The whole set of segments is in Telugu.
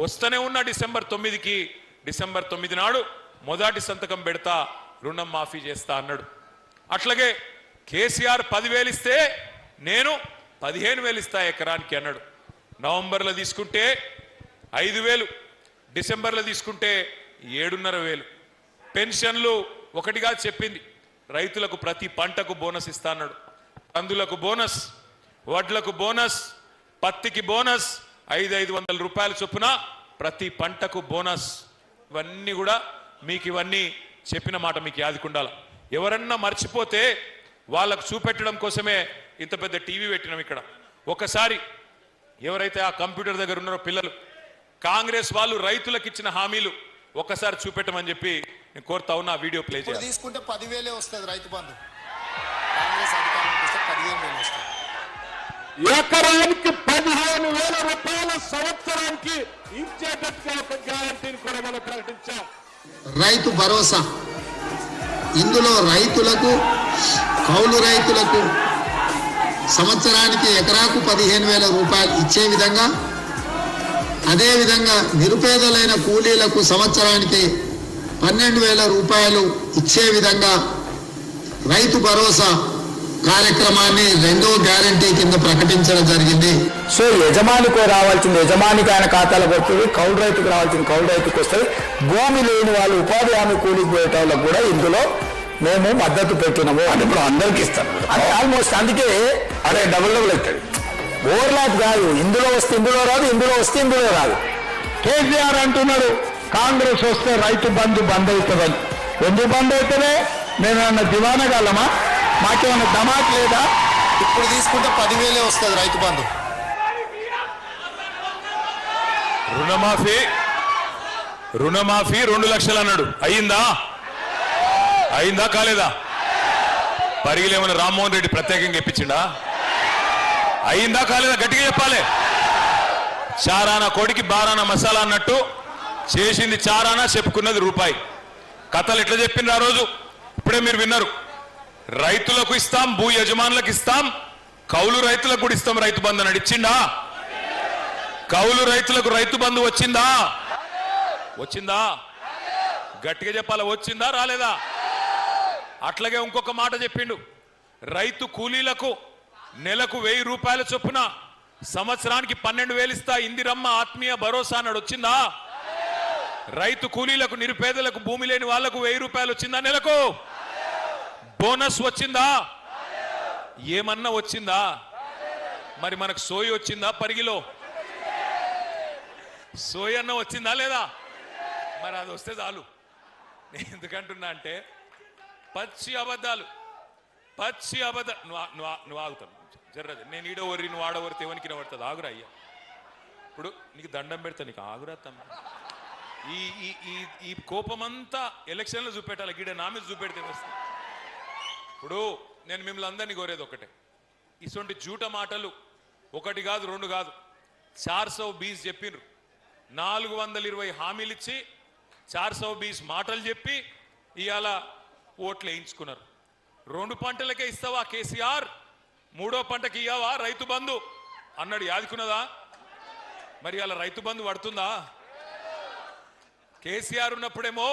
వస్తూనే ఉన్న డిసెంబర్ 9కి డిసెంబర్ 9 నాడు మొదటి సంతకం పెడతా రుణం మాఫీ చేస్తా అన్నాడు. అట్లాగే కేసీఆర్ 10,000 ఇస్తే నేను 15,000 ఇస్తా ఎకరానికి అన్నాడు. నవంబర్లో తీసుకుంటే 5,000, డిసెంబర్లో తీసుకుంటే 7,500. పెన్షన్లు ఒకటిగా చెప్పింది, రైతులకు ప్రతి పంటకు బోనస్ ఇస్తా అన్నాడు. కందులకు బోనస్, వడ్లకు బోనస్, పత్తికి బోనస్, 500 రూపాయల చొప్పున ప్రతి పంటకు బోనస్. ఇవన్నీ కూడా మీకు ఇవన్నీ చెప్పిన మాట మీకు యాదికుండాల. ఎవరన్నా మర్చిపోతే వాళ్ళకు చూపెట్టడం కోసమే ఇంత పెద్ద టీవీ పెట్టినాం ఇక్కడ. ఒకసారి ఎవరైతే ఆ కంప్యూటర్ దగ్గర ఉన్నారో పిల్లలు, కాంగ్రెస్ వాళ్ళు రైతులకు ఇచ్చిన హామీలు ఒక్కసారి చూపెట్టమని చెప్పి నేను కోరుతా ఉన్నా. వీడియో ప్లే చేయాలి. తీసుకుంటే 10,000 వస్తుంది రైతు బంధు. కాంగ్రెస్ అధికారంలోకి వస్తే 15,000 వస్తుంది. ఎకరానికి 15,000 రూపాయల సంవత్సరానికి ఇచ్చేటట్టుగా ఒక గ్యారంటీని కూడా మనం ప్రకటించాం. రైతు భరోసా, ఇందులో రైతులకు, కౌలు రైతులకు సంవత్సరానికి ఎకరాకు 15,000 రూపాయలు ఇచ్చే విధంగా, అదేవిధంగా నిరుపేదలైన కూలీలకు సంవత్సరానికి 12,000 రూపాయలు ఇచ్చే విధంగా రైతు భరోసా కార్యక్రమాన్ని రెండో గ్యారంటీ కింద ప్రకటించడం జరిగింది. సో యజమానికి రావాల్సింది యజమానికి ఆయన ఖాతాలకు వస్తుంది, కౌలు రైతుకు రావాల్సింది కౌలు రైతుకు వస్తుంది. భూమి లేని వాళ్ళు ఉపాధి హామీ కూలికి పోయే వాళ్ళకు కూడా ఇందులో మేము మద్దతు పెట్టినాము అని ఇప్పుడు అందరికి ఇస్తాం. అది ఆల్మోస్ట్ అందుకే అదే డబుల్ అవుతుంది. ఓవర్లాప్ కాదు, ఇందులో వస్తే ఇందులో రాదు, ఇందులో వస్తే ఇందులో రాదు. కేసీఆర్ అంటున్నాడు కాంగ్రెస్ వస్తే రైతు బంధు బంద్ అవుతుందని. ఎందుకు బంద్ అవుతుందే? మేమేమన్నా దివానగలమా? మాకేమన్నా దమాక్ లేదా? ఇప్పుడు తీసుకుంటే 10,000 వస్తుంది రైతు బంధు. రుణమాఫీ 2 లక్షలు అన్నాడు. అయిందా కాలేదా? పరిగిలేమన్నా రామ్మోహన్ రెడ్డి ప్రత్యేకంగా ఇప్పించిండా? అయిందా కాలేదా? గట్టిగా చెప్పాలి. చారానా కోడికి బారానా మసాలా అన్నట్టు చేసింది చారానా, చెప్పుకున్నది రూపాయి. కథలు ఎట్లా చెప్పిండ్రు ఆ రోజు ఇప్పుడే మీరు విన్నారు. రైతులకు ఇస్తాం, భూ యజమానులకు ఇస్తాం, కౌలు రైతులకు కూడా ఇస్తాం రైతు బంధు అని ఇచ్చిండా? కౌలు రైతులకు రైతు బంధు వచ్చిందా? గట్టిగా చెప్పాలా, వచ్చిందా రాలేదా? అట్లాగే ఇంకొక మాట చెప్పిండు, రైతు కూలీలకు నెలకు 1,000 రూపాయల చొప్పున సంవత్సరానికి 12,000 ఇస్తా, ఇందిరమ్మ ఆత్మీయ భరోసా అన్నాడు. వచ్చిందా? రైతు కూలీలకు, నిరుపేదలకు, భూమి లేని వాళ్లకు 1,000 రూపాయలు వచ్చిందా? నెలకు బోనస్ వచ్చిందా? ఏమన్నా వచ్చిందా? మరి మనకు సోయి వచ్చిందా? పరిగిలో సోయి అన్న వచ్చిందా లేదా? మరి అది వస్తే చాలు. నేను ఎందుకంటున్నా అంటే పచ్చి అబద్ధాలు. నువ్వు ఆగుతాను జర్రది. నేను ఈడవరి, నువ్వు ఆడవరి, తెవనికి పడుతుంది. ఆగురా అయ్యా, ఇప్పుడు నీకు దండం పెడతా, నీకు ఆగురా తమ్మ. ఈ కోపమంతా ఎలక్షన్లో చూపెట్టాలి, గీడ నా మీద చూపెడితే వస్తుంది. ఇప్పుడు నేను మిమ్మల్ని అందరినీ కోరేది ఒకటే, ఇటువంటి జూట మాటలు ఒకటి కాదు, 2 కాదు, 420 చెప్పిండ్రు. 420 హామీలు ఇచ్చి 420 మాటలు చెప్పి ఇవాళ ఓట్లు వేయించుకున్నారు. 2 పంటలకే ఇస్తావా కేసీఆర్, 3వ పంటకి ఇయ్యావా రైతు బంధు అన్నాడు. యాదుకున్నదా? మరి అలా రైతు బంధు పడుతుందా? కేసీఆర్ ఉన్నప్పుడేమో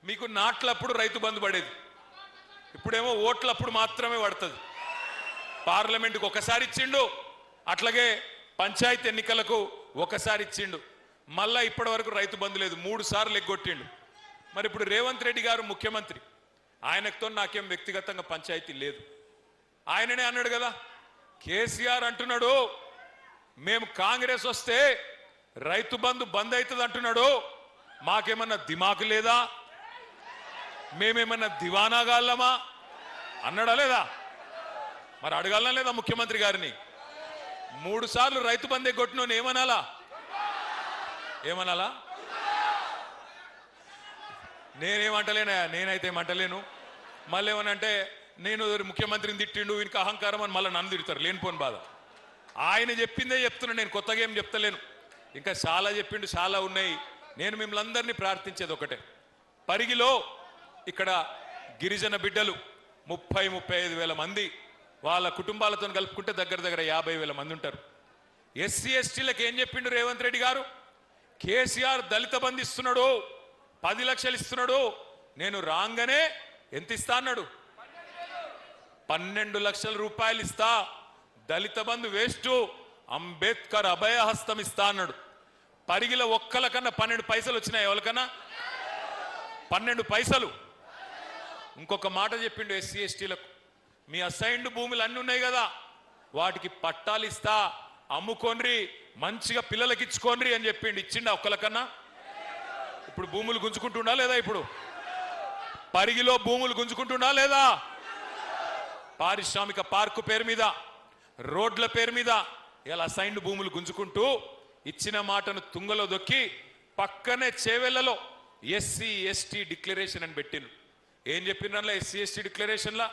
మీకు నాట్లప్పుడు రైతు బంధు పడేది, ఇప్పుడేమో ఓట్లప్పుడు మాత్రమే పడుతుంది. పార్లమెంటుకు ఒకసారి ఇచ్చిండు, అట్లాగే పంచాయతీ ఎన్నికలకు ఒకసారి ఇచ్చిండు. మళ్ళా ఇప్పటి వరకు రైతు బంధు లేదు, 3 సార్లు ఎగ్గొట్టిండు. మరి ఇప్పుడు రేవంత్ రెడ్డి గారు ముఖ్యమంత్రి, ఆయనతో నాకేం వ్యక్తిగతంగా పంచాయతీ లేదు. ఆయననే అన్నాడు కదా, కేసీఆర్ అంటున్నాడు మేము కాంగ్రెస్ వస్తే రైతు బంధు బంద్ అవుతుంది అంటున్నాడు. మాకేమన్నా దిమాకు లేదా? మేమేమన్నా దివానాగాళ్ళమా అన్నాడా లేదా? మరి అడగాలనా లేదా ముఖ్యమంత్రి గారిని? 3 సార్లు రైతు బంధే కొట్టినోని ఏమనాలా? నేనేమంటలేనా? నేనైతే ఏమంటలేను. మళ్ళీ ఏమనంటే నేను ముఖ్యమంత్రిని తిట్టిండు, వీనికి అహంకారం అని మళ్ళీ నన్ను తిడతారు. లేనిపోని బాధ. ఆయన చెప్పిందే చెప్తున్నా, నేను కొత్తగా ఏం చెప్తలేను. ఇంకా చాలా చెప్పిండు, చాలా ఉన్నాయి. నేను మిమ్మల్ని అందరినీ ప్రార్థించేది ఒకటే, పరిగిలో ఇక్కడ గిరిజన బిడ్డలు 30-35 వేల మంది, వాళ్ళ కుటుంబాలతో కలుపుకుంటే దగ్గర 50,000 మంది ఉంటారు. ఎస్సీ ఎస్టీలకు ఏం చెప్పిండు రేవంత్ రెడ్డి గారు? కేసీఆర్ దళిత బంధు ఇస్తున్నాడు, 10 లక్షలు ఇస్తున్నాడు. నేను రాగానే ఎంత ఇస్తా అన్నాడు? 12 లక్షల రూపాయలు ఇస్తా. దళిత బంధు వేస్ట్, అంబేద్కర్ అభయహస్తం ఇస్తా అన్నాడు. పరిగిల ఒక్కల కన్నా 12 పైసలు వచ్చినాయి. ఎవరికన్నా 12 పైసలు. ఇంకొక మాట చెప్పిండు ఎస్సీ ఎస్టీలకు, మీ అసైన్డ్ భూములు అన్నీ ఉన్నాయి కదా, వాటికి పట్టాలు ఇస్తా, అమ్ముకోన్రి, మంచిగా పిల్లలకి ఇచ్చుకోన్రి అని చెప్పిండు. ఇచ్చిండా ఒక్కలకన్నా? ఇప్పుడు భూములు గుంజుకుంటుండా లేదా? ఇప్పుడు పరిగిలో భూములు గుంజుకుంటుండా లేదా? పారిశ్రామిక పార్కు పేరు మీద, రోడ్ల పేరు మీద ఇలా అసైన్డ్ భూములు గుంజుకుంటూ ఇచ్చిన మాటను తుంగలో దొక్కి పక్కనే చేవెళ్లలో ఎస్సీ ఎస్టీ డిక్లరేషన్ అని పెట్టిండ్రు. ఏం చెప్పినట్లా ఎస్సీ ఎస్టీ డిక్లరేషన్లా?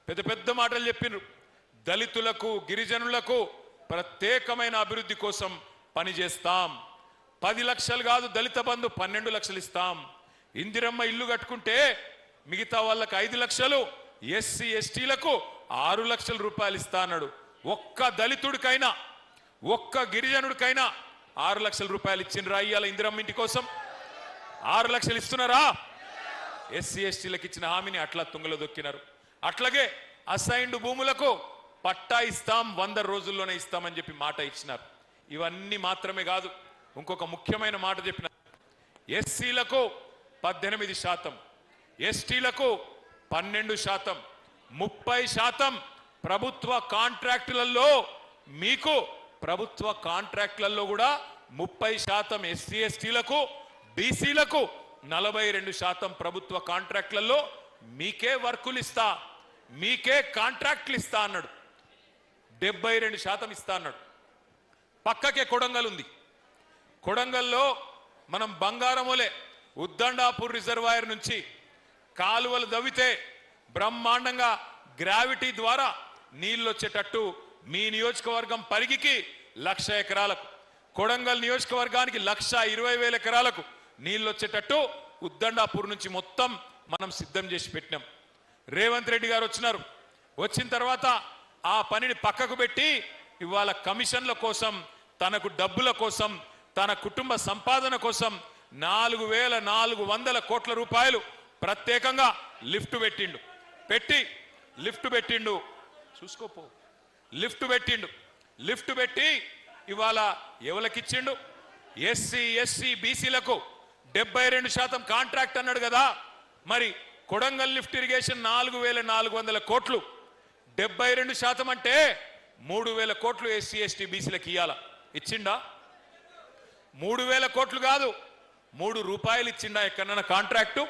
పెద్ద పెద్ద మాటలు చెప్పిండ్రు. దళితులకు గిరిజనులకు ప్రత్యేకమైన అభివృద్ధి కోసం పనిచేస్తాం. 10 లక్షలు కాదు దళిత బంధు, 12 లక్షలు ఇస్తాం. ఇందిరమ్మ ఇల్లు కట్టుకుంటే మిగతా వాళ్ళకి 5 లక్షలు, ఎస్సీ ఎస్టీలకు 6 లక్షల రూపాయలు ఇస్తా అన్నాడు. ఒక్క దళితుడికైనా ఒక్క గిరిజనుడికైనా 6 లక్షల రూపాయలు ఇచ్చిండ్రా ఇయ్యాల ఇందిరమ్మ ఇంటి కోసం? 6 లక్షలు ఇస్తున్నారా? ఎస్సీ ఎస్టీలకు ఇచ్చిన హామీని అట్లా తుంగలో దొక్కినారు. అట్లాగే అసైన్డ్ భూములకు పట్టా ఇస్తాం, 100 రోజుల్లోనే ఇస్తామని చెప్పి మాట ఇచ్చినారు. ఇవన్నీ మాత్రమే కాదు, ఇంకొక ముఖ్యమైన మాట చెప్పిన, ఎస్సీలకు 18%, ఎస్టీలకు 12%, 30% ప్రభుత్వ కాంట్రాక్టులలో, మీకు ప్రభుత్వ కాంట్రాక్టులలో కూడా 30% ఎస్సీ ఎస్టీలకు, బీసీలకు 42% ప్రభుత్వ కాంట్రాక్టులలో మీకే వర్కులు ఇస్తా, మీకే కాంట్రాక్టులు ఇస్తా అన్నాడు. 72% ఇస్తా అన్నాడు. పక్కకే కొడంగల్ ఉంది. కొడంగల్లో మనం బంగారమోలే ఉద్దండాపూర్ రిజర్వాయర్ నుంచి కాలువలు దవ్వితే బ్రహ్మాండంగా గ్రావిటీ ద్వారా నీళ్ళు వచ్చేటట్టు మీ నియోజకవర్గం పరిగికి 1,00,000 ఎకరాలకు, కొడంగల్ నియోజకవర్గానికి 1,20,000 ఎకరాలకు నీళ్ళు వచ్చేటట్టు ఉద్దండాపూర్ నుంచి మొత్తం మనం సిద్ధం చేసి పెట్టినాం. రేవంత్ రెడ్డి గారు వచ్చినారు. వచ్చిన తర్వాత ఆ పనిని పక్కకు పెట్టి ఇవాళ కమిషన్ల కోసం, తనకు డబ్బుల కోసం, తన కుటుంబ సంపాదన కోసం 4,400 కోట్ల రూపాయలు ప్రత్యేకంగా లిఫ్ట్ పెట్టిండు. చూసుకోపో లిఫ్ట్ పెట్టి ఇవాళ ఎవరికిచ్చిండు? ఎస్సీ ఎస్సీ బీసీలకు 72% కాంట్రాక్ట్ అన్నాడు కదా. మరి కొడంగల్ లిఫ్ట్ ఇరిగేషన్ 4,400 కోట్లు, 72% అంటే 3,000 కోట్లు ఎస్సీ ఎస్టీ బీసీలకు ఇయ్యాల. ఇచ్చిండా? 3,000 కోట్లు కాదు, 3 రూపాయలు ఇచ్చిండా ఎక్కడన్నా కాంట్రాక్టు?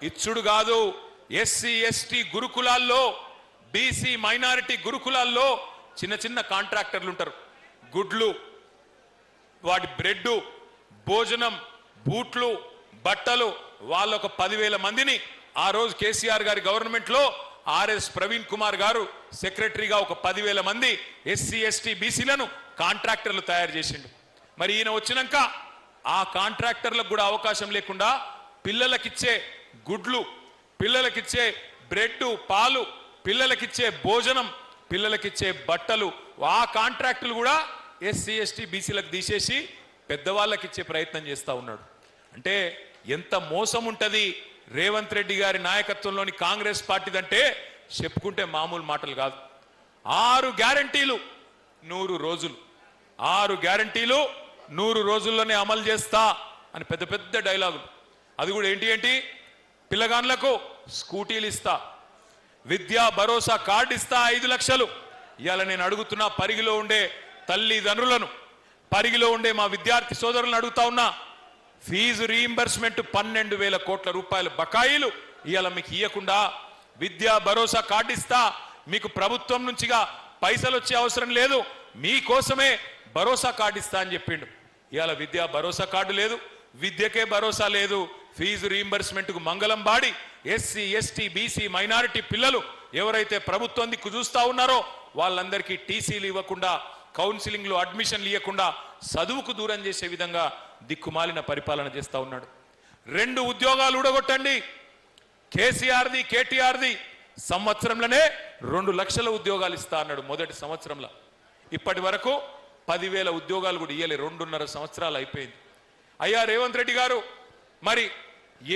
ఇచ్చుడు కాదు. ఎస్సీ ఎస్టీ గురుకులాల్లో, బీసీ మైనారిటీ గురుకులాల్లో చిన్న చిన్న కాంట్రాక్టర్లు ఉంటారు. గుడ్లు, వాటి బ్రెడ్, భోజనం, బూట్లు, బట్టలు, వాళ్ళొక 10,000 మందిని ఆ రోజు కేసీఆర్ గారి గవర్నమెంట్ లో ఆర్ఎస్ ప్రవీణ్ కుమార్ గారు సెక్రటరీగా ఒక 10,000 మంది ఎస్సీ ఎస్టీ బీసీలను కాంట్రాక్టర్లు తయారు చేసిండు. మరి ఈయన వచ్చినాక ఆ కాంట్రాక్టర్లకు కూడా అవకాశం లేకుండా పిల్లలకిచ్చే గుడ్లు, పిల్లలకిచ్చే బ్రెడ్, పాలు, పిల్లలకిచ్చే భోజనం, పిల్లలకిచ్చే బట్టలు, ఆ కాంట్రాక్టులు కూడా ఎస్సీ ఎస్టీ బీసీలకు తీసేసి పెద్దవాళ్ళకి ఇచ్చే ప్రయత్నం చేస్తా ఉన్నాడు. అంటే ఎంత మోసం ఉంటది రేవంత్ రెడ్డి గారి నాయకత్వంలోని కాంగ్రెస్ పార్టీదంటే చెప్పుకుంటే మామూలు మాటలు కాదు. 6 గ్యారంటీలు 100 రోజులు, 6 గ్యారంటీలు 100 రోజుల్లోనే అమలు చేస్తా అని పెద్ద పెద్ద డైలాగులు. అది కూడా ఏంటి? పిల్లగాన్లకు స్కూటీలు ఇస్తా, విద్యా భరోసా కార్డు ఇస్తా 5 లక్షలు. ఇవాళ నేను అడుగుతున్నా పరిగిలో ఉండే తల్లిదండ్రులను, పరిగిలో ఉండే మా విద్యార్థి సోదరులను అడుగుతా ఉన్నా, ఫీజు రీయింబర్స్మెంట్ 12,000 కోట్ల రూపాయలు బకాయిలు ఇవాళ మీకు ఇవ్వకుండా విద్యా భరోసా కార్డు ఇస్తా, మీకు ప్రభుత్వం నుంచిగా పైసలు వచ్చే అవసరం లేదు, మీకోసమే భరోసా కార్డు ఇస్తా అని చెప్పిండు. ఇవాళ విద్యా భరోసా కార్డు లేదు, విద్యకే భరోసా లేదు. ఫీజు రీయింబర్స్మెంట్ కు మంగళం body SC ST BC minority పిల్లలు ఎవరైతే ప్రభుత్వం దిక్కు చూస్తా ఉన్నారో వాళ్ళందరికీ టీసీలు ఇవ్వకుండా, కౌన్సిలింగ్ లో అడ్మిషన్లు ఇవ్వకుండా చదువుకు దూరం చేసే విధంగా దిక్కుమాలిన పరిపాలన చేస్తా ఉన్నాడు. 2 ఉద్యోగాలు ఊడగొట్టండి. కేసీఆర్ది కేటీఆర్ది సంవత్సరంలోనే 2 లక్షల ఉద్యోగాలు ఇస్తా అన్నాడు మొదటి సంవత్సరంలో. ఇప్పటి వరకు 10,000 ఉద్యోగాలు కూడా ఇయ్యలే. 2.5 సంవత్సరాలు అయిపోయింది. అయ్యా రేవంత్ రెడ్డి గారు మరి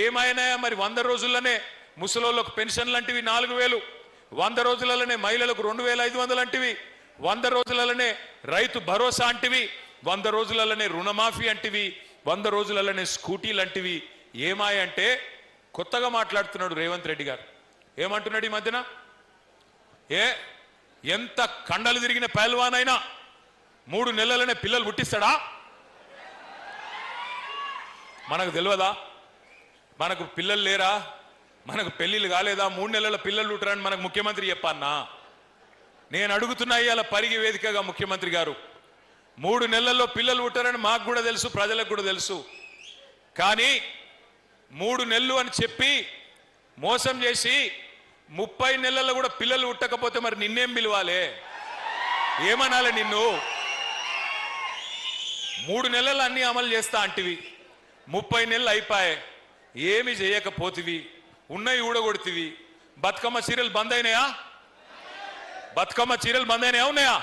ఏమైనా మరి 100 రోజుల్లోనే ముసలోళ్ళకు పెన్షన్లు అంటివి 4000, 100 రోజులలోనే మహిళలకు 2500 అంటివి, 100 రోజులలోనే రైతు భరోసా అంటివి, 100 రోజులలోనే రుణమాఫీ అంటివి, 100 రోజులలోనే స్కూటీలు అంటివి. ఏమాయంటే కొత్తగా మాట్లాడుతున్నాడు రేవంత్ రెడ్డి గారు. ఏమంటున్నాడు ఈ మధ్యన? ఎంత కండలు తిరిగిన పైల్వానైనా 3 నెలలనే పిల్లలు పుట్టిస్తాడా? మనకు తెలియదా? మనకు పిల్లలు లేరా? మనకు పెళ్లిళ్ళు కాలేదా? 3 నెలల పిల్లలు పుట్టరని మనకు ముఖ్యమంత్రి చెప్పన్నా? నేను అడుగుతున్నా ఇవాళ పరిగి వేదికగా ముఖ్యమంత్రి గారు, 3 నెలల్లో పిల్లలు పుట్టారని మాకు కూడా తెలుసు, ప్రజలకు కూడా తెలుసు. కానీ 3 నెలలు అని చెప్పి మోసం చేసి 30 నెలల్లో కూడా పిల్లలు పుట్టకపోతే మరి నిన్నేం పిలవాలే? ఏమనాలి నిన్ను? 3 నెలలు అన్ని అమలు చేస్తా అంటివి, 30 నెలలు అయిపోయాయి, ఏమి చేయకపోతివి, ఉన్నాయి ఊడగొడుతీవి. బతుకమ్మ చీరలు బంద్ అయినాయా? బతుకమ్మ చీరలు బంద్ అయినాయా? ఉన్నాయా?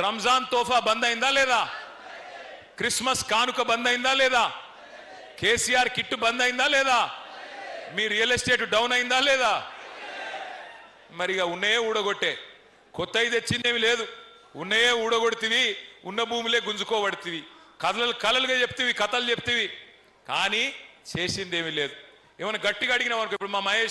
రంజాన్ తోఫా బంద్ అయిందా లేదా? క్రిస్మస్ కానుక బంద్ అయిందా లేదా? కేసీఆర్ కిట్టు బంద్ అయిందా లేదా? మీ రియల్ ఎస్టేట్ డౌన్ అయిందా లేదా? మరిగా ఉన్నాయే ఊడగొట్టే, కొత్తవి తెచ్చిందేమి లేదు. ఉన్నాయే ఊడగొడుతీవి, ఉన్న భూములే గుంజుకోబడుతీవి, కలలుగా చెప్తీవి, కథలు చెప్తీవి, కానీ చేసిందేమీ లేదు. ఏమైనా గట్టిగా అడిగినాం అనుకో, ఇప్పుడు మా మహేష్